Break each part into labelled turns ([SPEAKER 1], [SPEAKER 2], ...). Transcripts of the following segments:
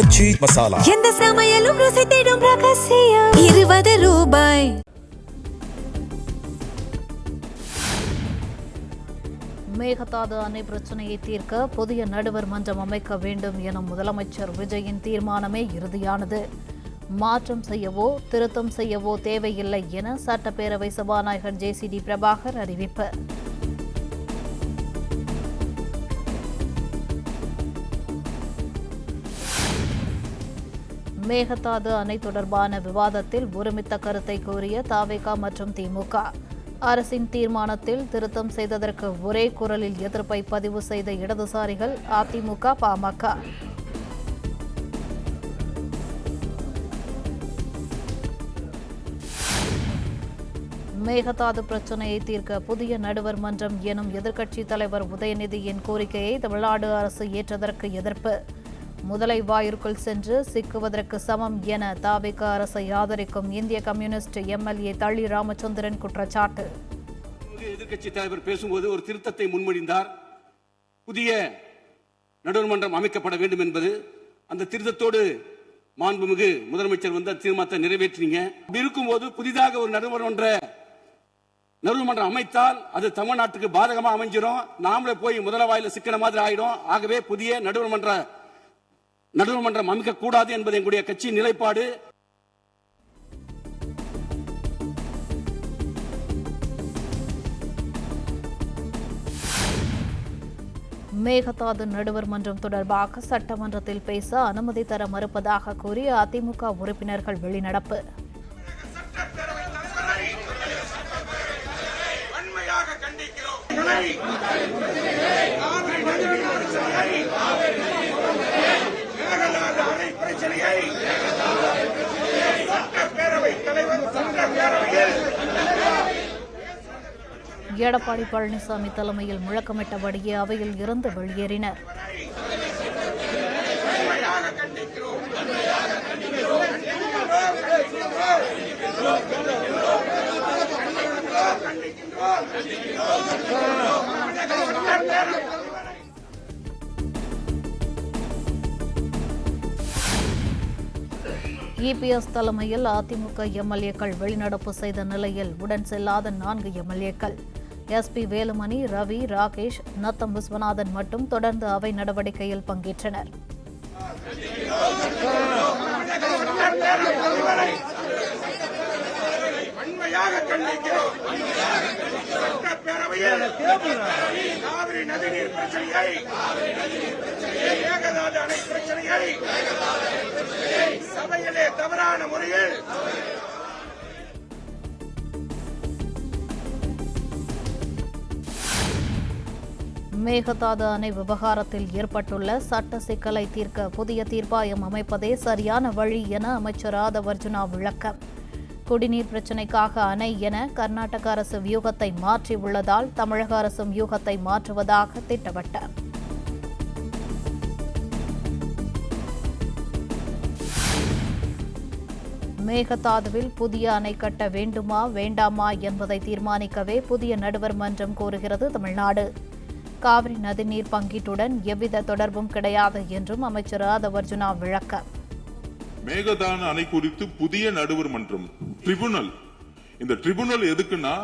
[SPEAKER 1] ஆச்சி மசாலா.
[SPEAKER 2] எந்த சமையலும் ருசி தேடும் ரகசியம். 20 ரூபாய்.
[SPEAKER 3] மேகதாது அணை பிரச்சினையை தீர்க்க புதிய நடுவர் மன்றம் அமைக்க வேண்டும் என முதலமைச்சர் விஜயின் தீர்மானமே இறுதியானது. மாற்றம் செய்யவோ திருத்தம் செய்யவோ தேவையில்லை என சட்டப்பேரவை சபாநாயகர் JCD பிரபாகர் அறிவிப்பு. மேகதாது அணை தொடர்பான விவாதத்தில் ஒருமித்த கருத்தை கோரிய தவேக மற்றும் திமுக. அரசின் தீர்மானத்தில் திருத்தம் செய்ததற்கு ஒரே குரலில் எதிர்ப்பை பதிவு செய்த இடதுசாரிகள் அதிமுக, பாமக. மேகதாது பிரச்சினையை தீர்க்க புதிய நடுவர் மன்றம் எனும் எதிர்க்கட்சித் தலைவர் உதயநிதியின் கோரிக்கையை தமிழ்நாடு அரசு ஏற்றதற்கு எதிர்ப்பு. முதலை வாயிற்குள் சென்று சிக்குவதற்கு சமம் என தவேக அரசை ஆதரிக்கும் இந்திய கம்யூனிஸ்ட் MLA தளி ராமச்சந்திரன் குற்றச்சாட்டு.
[SPEAKER 4] எதிர்க்கட்சி தலைவர் பேசும்போது ஒரு திருத்தத்தை முன்மொழிந்தார். புதிய நடுவர் மன்றம் அமைக்கப்பட வேண்டும் என்பது. அந்த திருத்தத்தோடு மாண்புமிகு முதலமைச்சர் வந்து தீர்மானத்தை நிறைவேற்றினீங்க. அப்படி இருக்கும்போது புதிதாக ஒரு நடுவர் மன்றம் அமைத்தால் அது தமிழ்நாட்டுக்கு பாதகமா அமைஞ்சிடும். நாமளே போய் முதல வாயில சிக்கின மாதிரி ஆயிடும். ஆகவே புதிய நடுவர் மன்றம் அமைக்க கூடாது என்பது எங்களுடைய கட்சியின் நிலைப்பாடு.
[SPEAKER 3] மேகதாது நடுவர் மன்றம் தொடர்பாக சட்டமன்றத்தில் பேச அனுமதி தர மறுப்பதாக கூறி அதிமுக உறுப்பினர்கள் வெளிநடப்பு. எடப்பாடி பழனிசாமி தலைமையில் முழக்கமிட்டபடியே அவையில் இருந்து வெளியேறினர். EPS தலைமையில் அதிமுக MLAக்கள் வெளிநடப்பு செய்த நிலையில் உடன் செல்லாத 4 MLAக்கள் SP வேலுமணி, ரவி, ராகேஷ், நத்தம் விஸ்வநாதன் மட்டும் தொடர்ந்து அவை நடவடிக்கையில் பங்கேற்றனர்.
[SPEAKER 4] தவறான முறையில்
[SPEAKER 3] மேகதாது அணை விவகாரத்தில் ஏற்பட்டுள்ள சட்ட சிக்கலை தீர்க்க புதிய தீர்ப்பாயம் அமைப்பதே சரியான வழி என அமைச்சர் ஆதவ் அர்ஜுனா விளக்கம். குடிநீர் பிரச்சினைக்காக அணை என கர்நாடக அரசு வியூகத்தை மாற்றியுள்ளதால் தமிழக அரசும் வியூகத்தை மாற்றுவதாக திட்டவட்டார். மேகதாதுவில் புதிய அணை கட்ட வேண்டுமா வேண்டாமா என்பதை தீர்மானிக்கவே புதிய நடுவர் மன்றம் கோருகிறது தமிழ்நாடு. காவிரி நதிநீர் பங்கீட்டுடன் எவ்வித தொடர்பும் கிடையாது என்றும் அமைச்சர் ஆதவ் அர்ஜுனா விளக்கம்.
[SPEAKER 5] மேகதாது அணை குறித்து புதிய நடுவர் மன்றம் ட்ரிபுனல். இந்த ட்ரிபுனல் எதுக்குன்னா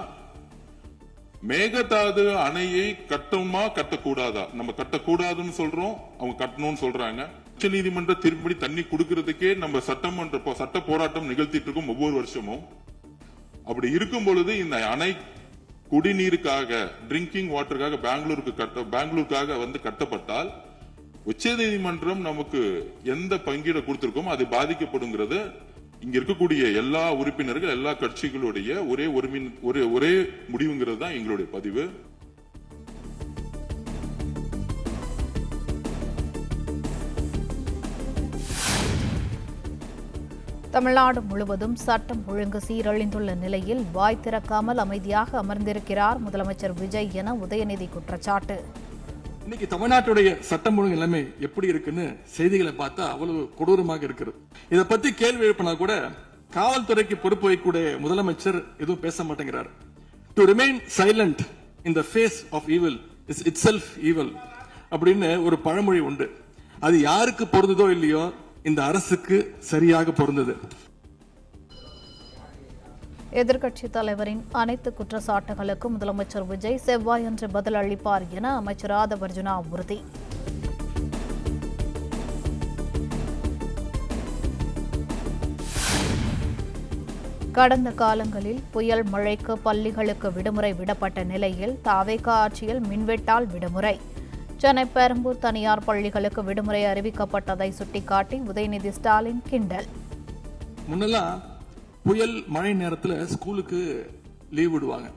[SPEAKER 5] மேகதாது அணையை கட்டணுமா கட்டக்கூடாதா? நம்ம கட்டக்கூடாதுன்னு சொல்றோம், அவங்க கட்டணும்னு சொல்றாங்க. உச்ச நீதிமன்ற தீர்ப்படி தண்ணி கொடுக்கறதுக்கே நம்ம சட்ட போராட்டம் நிகழ்த்திட்டு இருக்கோம் ஒவ்வொரு வருஷமும். அப்படி இருக்கும் பொழுது இந்த அணை குடிநீருக்காக, ட்ரிங்கிங் வாட்டருக்காக பெங்களூருக்காக வந்து கட்டப்பட்டால் உச்ச நீதிமன்றம் நமக்கு எந்த பங்கீட கொடுத்திருக்கோம் அது பாதிக்கப்படுங்கிறது இங்க இருக்கக்கூடிய எல்லா உறுப்பினர்கள், எல்லா கட்சிகளுடைய ஒரே முடிவுங்கிறது தான் எங்களுடைய பதிவு.
[SPEAKER 3] தமிழ்நாடு முழுவதும் சட்டம் ஒழுங்கு சீரழிந்துள்ள நிலையில் வாய் திறக்காமல் அமைதியாக அமர்ந்திருக்கிறார் முதலமைச்சர் விஜய் என உதயநிதி குற்றச்சாட்டு.
[SPEAKER 6] இன்னைக்கு தமிழ்நாட்டுடைய சட்டம் ஒழுங்கு நிலைமை எப்படி இருக்குன்னு செய்திகளை பார்த்தா அவ்வளவு கொடூரமாக இருக்கிறது. இதை பத்தி கேள்வி எழுப்பினா கூட காவல்துறைக்கு பொறுப்பு வைக்கக்கூடிய முதலமைச்சர் எதுவும் பேச மாட்டேங்கிறார். To remain silent in the face of evil is itself evil அப்படின்னு ஒரு பழமொழி உண்டு. அது யாருக்கு பொருந்ததோ இல்லையோ, இந்த அரசுக்கு சரியாக பொருந்தது.
[SPEAKER 3] எதிர்க்கட்சித் தலைவரின் அனைத்து குற்றச்சாட்டுகளுக்கும் முதலமைச்சர் விஜய் செவ்வாயன்று பதில் அளிப்பார் என அமைச்சர் ஆதவ் அர்ஜுனா உறுதி. கடந்த காலங்களில் புயல் மழைக்கு பள்ளிகளுக்கு விடுமுறை விடப்பட்ட நிலையில் தாவேகா ஆட்சியில் மின்வெட்டால் விடுமுறை. சென்னை பெரம்பூர் தனியார் பள்ளிகளுக்கு விடுமுறை அறிவிக்கப்பட்டதை சுட்டிக்காட்டி உதயநிதி ஸ்டாலின் கிண்டல்.
[SPEAKER 6] முன்னெல்லாம் புயல் மழை நேரத்துல ஸ்கூலுக்கு லீவ் விடுவாங்க.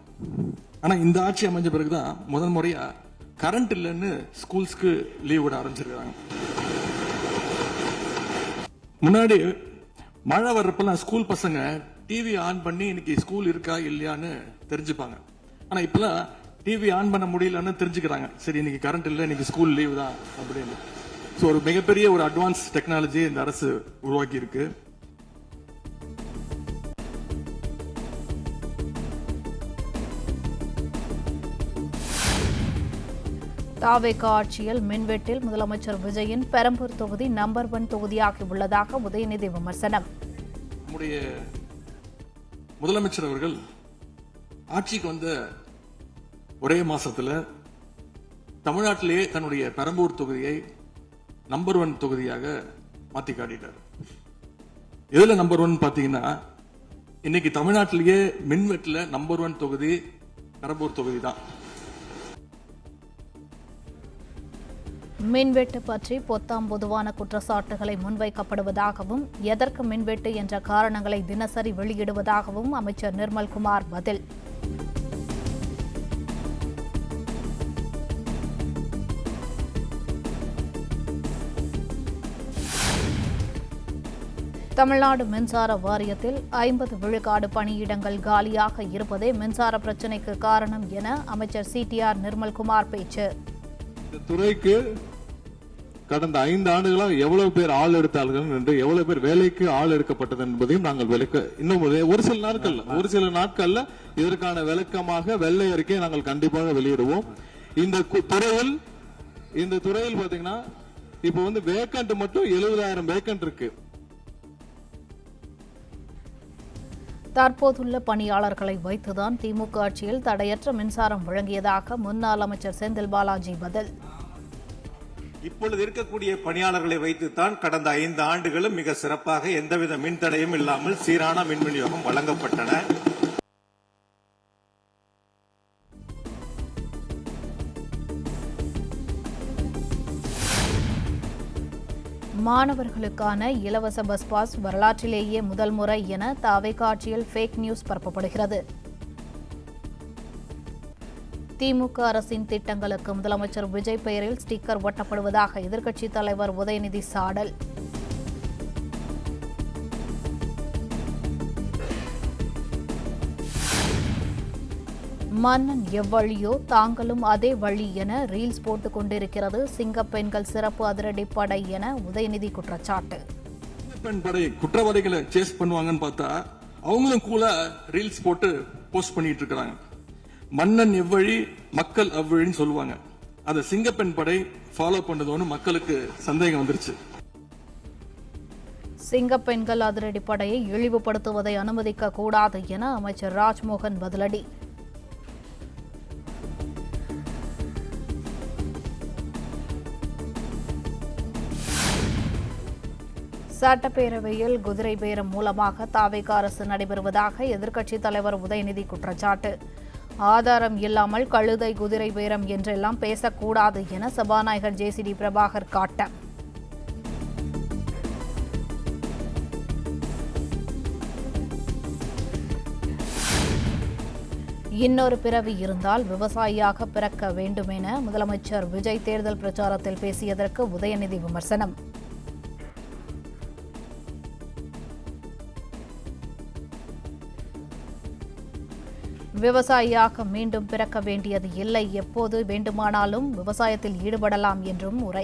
[SPEAKER 6] ஆனா இந்த ஆட்சி அமைஞ்ச பிறகுதான் முதல் முறையா கரண்ட் இல்லைன்னு ஸ்கூல்ஸ்க்கு லீவ் விட ஆரம்பிச்சிருக்காங்க. முன்னாடி மழை வர்றப்பெல்லாம் ஸ்கூல் பசங்க டிவி ஆன் பண்ணி இன்னைக்கு ஸ்கூல் இருக்கா இல்லையான்னு தெரிஞ்சுப்பாங்க. ஆனா இப்பெல்லாம் டிவி ஆன் பண்ண முடியலன்னு தெரிஞ்சுக்கிறாங்க. சரி, இன்னைக்கு கரண்ட் இல்லை, இன்னைக்கு ஸ்கூல் லீவ் தான் அப்படின்னு. ஸோ ஒரு மிகப்பெரிய ஒரு அட்வான்ஸ் டெக்னாலஜி இந்த அரசு உருவாக்கி இருக்கு.
[SPEAKER 3] தாவேகா ஆட்சியில் மின்வெட்டில் முதலமைச்சர் விஜயின் பெரம்பூர் தொகுதி நம்பர் 1 தொகுதியாகி உள்ளதாக உதயநிதி விமர்சனம்.
[SPEAKER 6] நம்முடைய முதலமைச்சர் அவர்கள் ஆட்சிக்கு வந்த ஒரே மாசத்துல தமிழ்நாட்டிலேயே தன்னுடைய பெரம்பூர் தொகுதியை நம்பர் 1 தொகுதியாக மாத்தி காட்டிட்டார். எதுல நம்பர் 1 பாத்தீங்கன்னா, இன்னைக்கு தமிழ்நாட்டிலேயே மின்வெட்டுல நம்பர் 1 தொகுதி பெரம்பூர் தொகுதி தான்.
[SPEAKER 3] மின்வெட்டு பற்றி பொத்தாம் பொதுவான குற்றச்சாட்டுகளை முன்வைக்கப்படுவதாகவும் எதற்கு மின்வெட்டு என்ற காரணங்களை தினசரி வெளியிடுவதாகவும் அமைச்சர் நிர்மல்குமார் பதில். தமிழ்நாடு மின்சார வாரியத்தில் 50 விழுக்காடு பணியிடங்கள் காலியாக இருப்பதே மின்சார பிரச்சினைக்கு காரணம் என அமைச்சர் சிடிஆர் நிர்மல்குமார் பேச்சு.
[SPEAKER 1] இந்த துறைக்கு கடந்த 5 ஆண்டுகளாக எவ்வளவு பேர் ஆள் எடுத்தார்கள் என்று, எவ்வளவு பேர் வேலைக்கு ஆள் எடுக்கப்பட்டது என்பதையும் நாங்கள் இன்னும் ஒரு சில நாட்கள்ல இதற்கான விளக்கமாக வெள்ளை அறிக்கையை நாங்கள் கண்டிப்பாக வெளியிடுவோம். இந்த துறையில் பாத்தீங்கன்னா இப்ப வேக்கண்ட் மட்டும் 70,000 வேக்கண்ட் இருக்கு.
[SPEAKER 3] தற்போதுள்ள பணியாளர்களை வைத்துதான் திமுக ஆட்சியில் தடையற்ற மின்சாரம் வழங்கியதாக முன்னாள் அமைச்சர் செந்தில் பாலாஜி பதில்.
[SPEAKER 7] இப்பொழுது இருக்கக்கூடிய பணியாளர்களை வைத்துத்தான் கடந்த 5 ஆண்டுகளும் மிக சிறப்பாக எந்தவித மின்தடையும் இல்லாமல் சீரான மின் விநியோகம் வழங்கப்பட்டன.
[SPEAKER 3] மாணவர்களுக்கான இலவச பஸ் பாஸ் வரலாற்றிலேயே முதல் முறை என தாவேகா ஆட்சியில் ஃபேக் நியூஸ் பரப்பப்படுகிறது. திமுக அரசின் திட்டங்களுக்கு முதலமைச்சர் விஜய் பெயரில் ஸ்டிக்கர் ஒட்டப்படுவதாக எதிர்க்கட்சித் தலைவர் உதயநிதி சாடல். மன்னன் எவ்வழியோ தாங்களும் அதே வழி என ரீல்ஸ் போட்டுக் கொண்டிருக்கிறது சிங்கப்பெண்கள் சிறப்பு அதிரடிப்படை என உதயநிதி குற்றச்சாட்டு.
[SPEAKER 6] சிங்கப்பெண் படை குற்றவாளிகளை சேஸ் பண்ணுவாங்கன்னு பார்த்தா அவங்களும் கூட ரீல்ஸ் போட்டு போஸ்ட் பண்ணிட்டு இருக்காங்க. மன்னன் எவ்வழி மக்கள் அவ்வழின்னு சொல்லுவாங்க. அதை சிங்கப்பெண் படை ஃபாலோ பண்ணதோன்னு மக்களுக்கு சந்தேகம் வந்துருச்சு.
[SPEAKER 3] சிங்கப்பெண்கள் அதிரடிப்படையை இழிவுபடுத்துவதை அனுமதிக்க கூடாது என அமைச்சர் ராஜ்மோகன் பதிலடி. சட்டப்பேரவையில் குதிரை பேரம் மூலமாக தாவேகா அரசு நடைபெறுவதாக எதிர்க்கட்சித் தலைவர் உதயநிதி குற்றச்சாட்டு. ஆதாரம் இல்லாமல் கழுதை குதிரை பேரம் என்றெல்லாம் பேசக்கூடாது என சபாநாயகர் ஜேசிடி பிரபாகர் காட்டம். இன்னொரு பிறவி இருந்தால் விவசாயியாக பிறக்க வேண்டுமென முதலமைச்சர் விஜய் தேர்தல் பிரச்சாரத்தில் பேசியதற்கு உதயநிதி விமர்சனம். விவசாயியாக மீண்டும் பிறக்க வேண்டியது இல்லை, எப்போது வேண்டுமானாலும் விவசாயத்தில் ஈடுபடலாம் என்றும் உரை.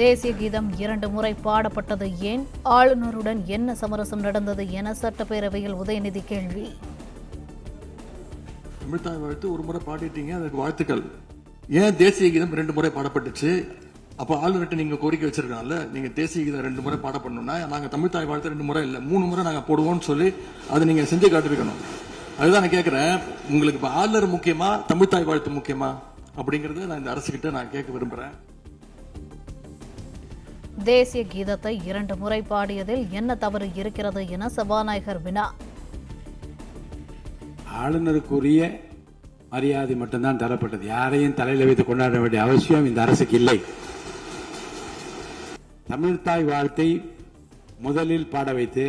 [SPEAKER 3] தேசிய கீதம் 2 முறை பாடப்பட்டது ஏன்? ஆளுநருடன் என்ன சமரசம் நடந்தது என சட்டப்பேரவையில் உதயநிதி கேள்வி.
[SPEAKER 6] தமிழ்த்தாய் வாழ்த்து ஒரு முறை பாடிட்டீங்க, அதுக்கு வாழ்த்துக்கள். ஏன் தேசிய கீதம் 2 முறை பாடப்பட்டுச்சு? அப்போ ஆளுநர்கிட்ட நீங்க கோரிக்கை வச்சிருக்கனால நீங்க தேசிய கீதம் 2 முறை பாடப்படணும்னா நாங்க தமிழ்த்தாய் வாழ்த்து 2 முறை இல்ல 3 முறை நாங்க போடுவோம்னு சொல்லி அதை நீங்க செஞ்சு காட்டிருக்கணும். அதுதான் நான் கேட்கிறேன், உங்களுக்கு இப்ப ஆளுநர் முக்கியமா தமிழ்த்தாய் வாழ்த்து முக்கியமா அப்படிங்கறத நான் இந்த அரசுகிட்ட நான் கேட்க விரும்புறேன்.
[SPEAKER 3] தேசிய கீதத்தை 2 முறை பாடியதில் என்ன தவறு இருக்கிறது என சபாநாயகர் வினா.
[SPEAKER 8] ஆளுநருக்குரிய மரியாதை மட்டும்தான் தரப்பட்டது. யாரையும் தலையில் வைத்து கொண்டாட வேண்டிய அவசியம் இந்த அரசுக்கு இல்லை. தமிழ்த்தாய் வாழ்த்தை முதலில் பாட வைத்து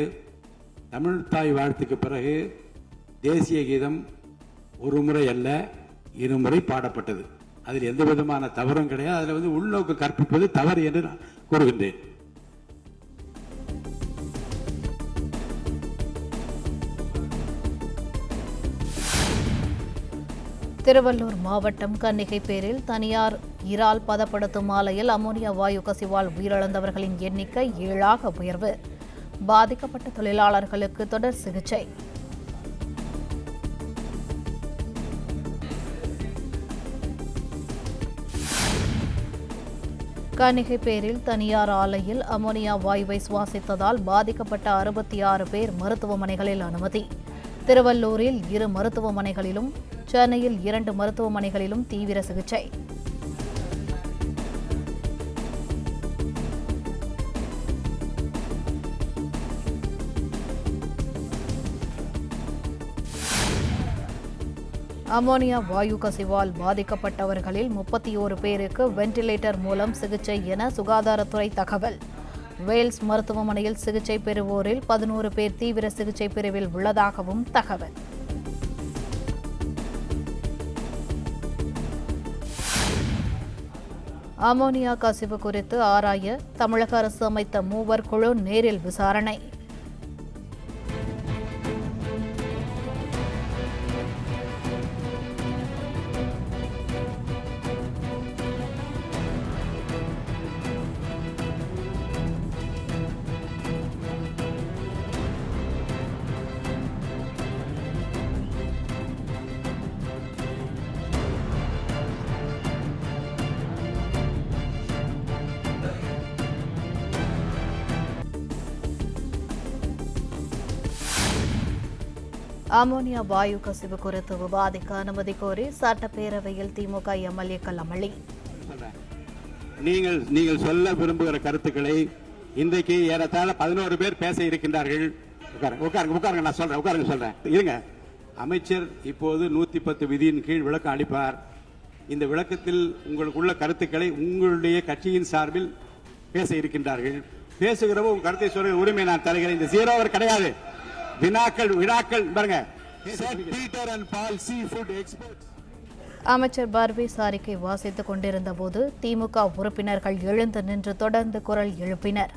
[SPEAKER 8] தமிழ்த்தாய் வாழ்த்துக்கு பிறகு தேசிய கீதம் 1 முறை அல்ல 2 முறை பாடப்பட்டது. அதில் எந்த விதமான தவறும் கிடையாது. அதில் உள்நோக்கு கற்பிப்பது தவறு என்று நான் கூறுகின்றேன்.
[SPEAKER 3] திருவள்ளூர் மாவட்டம் கன்னிகைப்பேரில் தனியார் இறால் பதப்படுத்தும் ஆலையில் அமோனியா வாயு கசிவால் உயிரிழந்தவர்களின் எண்ணிக்கை 7ஆக உயர்வு. பாதிக்கப்பட்ட தொழிலாளர்களுக்கு தொடர் சிகிச்சை. கன்னிகைப்பேரில் தனியார் ஆலையில் அமோனியா வாயுவை சுவாசித்ததால் பாதிக்கப்பட்ட 66 பேர் மருத்துவமனைகளில் அனுமதி. திருவள்ளூரில் 2 மருத்துவமனைகளிலும் சென்னையில் 2 மருத்துவமனைகளிலும் தீவிர சிகிச்சை. அமோனியா வாயு கசிவால் பாதிக்கப்பட்டவர்களில் 31 பேருக்கு வெண்டிலேட்டர் மூலம் சிகிச்சை என சுகாதாரத்துறை தகவல். வேல்ஸ் மருத்துவமனையில் சிகிச்சை பெறுவோரில் 11 பேர் தீவிர சிகிச்சை பிரிவில் உள்ளதாகவும் தகவல். அமோனியா கசிவு குறித்து ஆராய தமிழக அரசு அமைத்த 3 குழு நேரில் விசாரணை. அமோனியா வாயு கசிவு குறித்து விவாதிக்க அனுமதி கோரி சட்டப்பேரவையில் திமுக எம்எல்ஏக்கள் அமளி.
[SPEAKER 9] நீங்கள் சொல்ல விரும்புகிற கருத்துக்களை இன்றைக்கு ஏறத்தாழ 11 பேர் பேச இருக்கின்றார்கள். உட்காருங்க, நான் சொல்றேன். உட்காருங்க, சொல்றேன். இருங்க. அமைச்சர் இப்போது 110 விதியின் கீழ் விளக்கம் அளிப்பார். இந்த விளக்கத்தில் உங்களுக்குள்ள கருத்துக்களை உங்களுடைய கட்சியின் சார்பில் பேச இருக்கின்றார்கள். பேசுகிறவோ உங்க கருத்தை சொல்ற உரிமை நான் தருகிறேன். இந்த 0 ஓவர் கிடையாது. வினாக்கள் பாருங்க.
[SPEAKER 3] அமைச்சர் பர்வேஸ் அறிக்கை வாசித்துக் கொண்டிருந்த போது திமுக உறுப்பினர்கள் எழுந்து நின்று தொடர்ந்து குரல் எழுப்பினர்.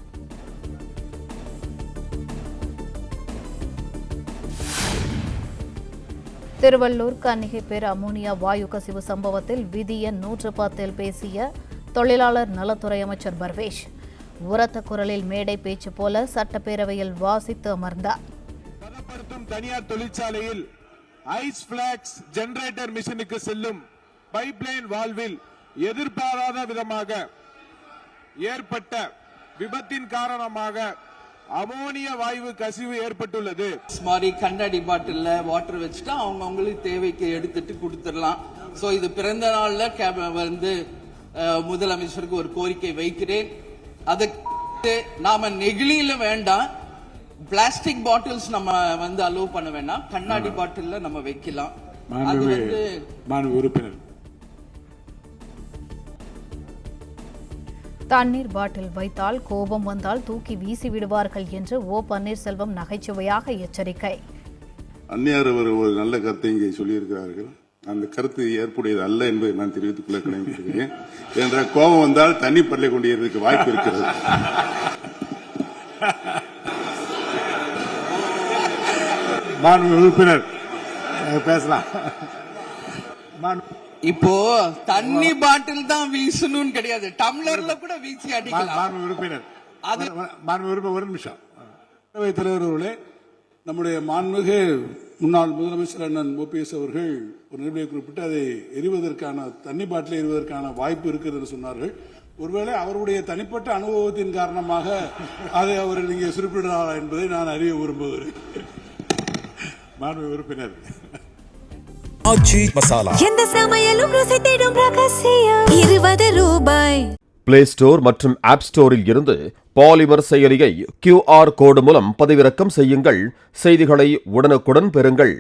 [SPEAKER 3] திருவள்ளூர் கன்னிகைப்பேர் அமோனியா வாயு கசிவு சம்பவத்தில் விதி எண் 110 பேசிய தொழிலாளர் நலத்துறை அமைச்சர் பர்வேஷ் உரத்த குரலில் மேடை பேச்சு போல சட்டப்பேரவையில் வாசித்து அமர்ந்தார்.
[SPEAKER 10] தனியார் தொழிற்சாலையில் ஐஸ் பிளாக்ஸ் ஜெனரேட்டர் மிஷினுக்கு செல்லும் பைப்லைன் வால்வில் எதிர்பாராத விதமாக ஏற்பட்ட விபத்தின் காரணமாக அமோனியா வாயு கசிவு ஏற்பட்டுள்ளது.
[SPEAKER 11] மாதிரி கண்ணாடி பாட்டில்ல வாட்டர் வச்சுட்டா அவங்களுக்கு தேவைக்கு எடுத்துட்டு கொடுத்துடலாம். சோ இது பிறந்த நாள்ல முதலமைச்சருக்கு ஒரு கோரிக்கை வைக்கிறேன். அதுக்கு நாம நெகிழியில வேண்டாம், பிளாஸ்டிக் பாட்டில்ஸ் நம்ம அலோவ் பண்ண வேண்டாம், கண்ணாடி பாட்டில்ல நம்ம வைக்கலாம்.
[SPEAKER 8] உறுப்பினர்
[SPEAKER 3] தண்ணீர் பாட்டில் வைத்தால் கோபம் வந்தால் தூக்கி வீசி விடுவார்கள் என்று ஓ பன்னீர்செல்வம் நகைச்சுவையாக எச்சரிக்கை.
[SPEAKER 12] அந்நியார் ஒரு நல்ல கருத்தை இங்கே சொல்லியிருக்கிறார்கள். அந்த கருத்து ஏற்புடையது அல்ல என்பதை நான் தெரிவித்துக் கொள்ள கடமைப்பட்டிருக்கிறேன். என்ற கோபம் வந்தால் தண்ணி பல்லை கொண்டு ஏறதுக்கு வாய்ப்பு இருக்கிறது.
[SPEAKER 8] உறுப்பினர் பேசலாம்.
[SPEAKER 11] இப்போ தண்ணி பாட்டில் தான் வீசணும்னு கிடையாது, டம்ளர்ல கூட வீசி அடிக்கலாம்.
[SPEAKER 8] உறுப்பினர்
[SPEAKER 12] ஒரு நிமிஷம். தலைவர்களே, நம்முடைய மாண்புமிகு முன்னாள் முதலமைச்சர் அண்ணன் ஓபிஎஸ் அவர்கள் ஒரு நிலையை குறிப்பிட்டு அதை எரிவதற்கான தண்ணி பாட்டிலை எரிவதற்கான வாய்ப்பு இருக்கிறது என்று சொன்னார்கள். ஒருவேளை அவருடைய தனிப்பட்ட அனுபவத்தின் காரணமாக அதை அவர் இங்கே குறிப்பிடுறாரா என்பதை நான் அறிய விரும்புகிறேன். மாண்பு உறுப்பினர்,
[SPEAKER 2] எந்த சமையலும் ருசி தேடும் ரகசியம் 20 ரூபாய்.
[SPEAKER 13] பிளே ஸ்டோர் மற்றும் ஆப் ஸ்டோரில் இருந்து பாலிமர் செயலியை QR கோடு மூலம் பதிவிறக்கம் செய்யுங்கள். செய்திகளை உடனுக்குடன் பெறுங்கள்.